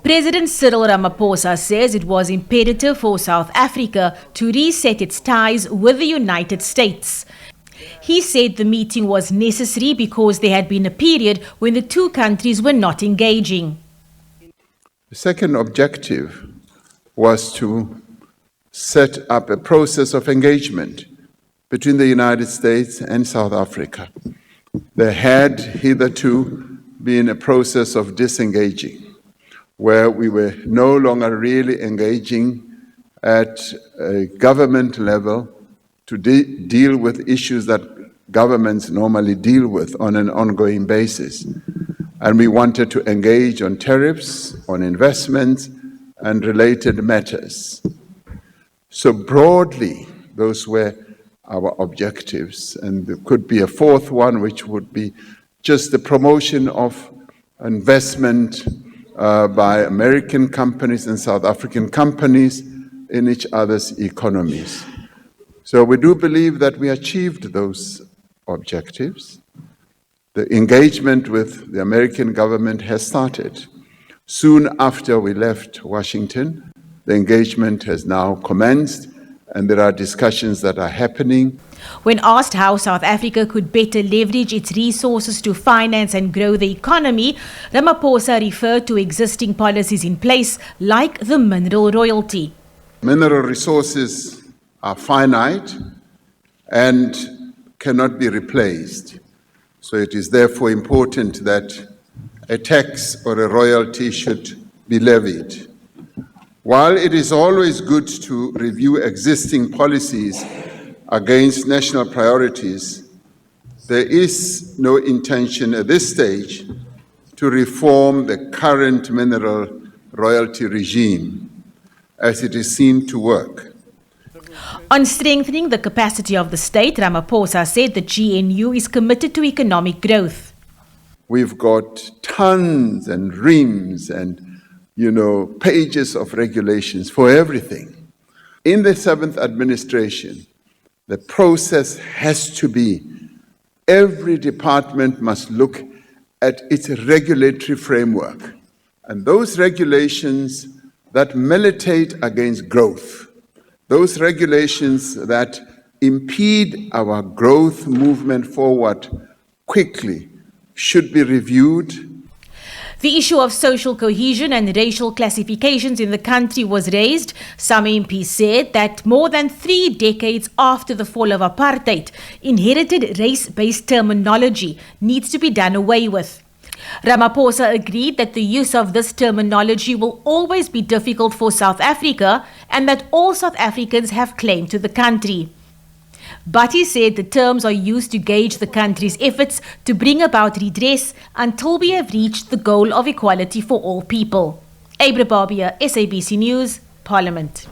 President Cyril Ramaphosa says it was imperative for South Africa to reset its ties with the United States. He said the meeting was necessary because there had been a period when the two countries were not engaging. The second objective was to set up a process of engagement between the United States and South Africa. There had hitherto been a process of disengaging, where we were no longer really engaging at a government level to deal with issues that governments normally deal with on an ongoing basis. And we wanted to engage on tariffs, on investments, and related matters. So broadly, those were our objectives. And there could be a fourth one, which would be just the promotion of investment by American companies and South African companies in each other's economies. So we do believe that we achieved those objectives. The engagement with the American government has started. Soon after we left Washington, the engagement has now commenced, and there are discussions that are happening. When asked how South Africa could better leverage its resources to finance and grow the economy, Ramaphosa referred to existing policies in place like the mineral royalty. Mineral resources are finite and cannot be replaced. So it is therefore important that a tax or a royalty should be levied. While it is always good to review existing policies against national priorities, there is no intention at this stage to reform the current mineral royalty regime as it is seen to work. On strengthening the capacity of the state, Ramaphosa said the GNU is committed to economic growth. We've got tons and reams and pages of regulations for everything. In the 7th administration, the process has to be, every department must look at its regulatory framework. And those regulations that militate against growth, those regulations that impede our growth movement forward quickly, should be reviewed. The issue of social cohesion and racial classifications in the country was raised. Some MPs said that more than 3 decades after the fall of apartheid, inherited race-based terminology needs to be done away with. Ramaphosa agreed that the use of this terminology will always be difficult for South Africa and that all South Africans have claim to the country. But he said the terms are used to gauge the country's efforts to bring about redress until we have reached the goal of equality for all people. Abra Barbia, SABC News, Parliament.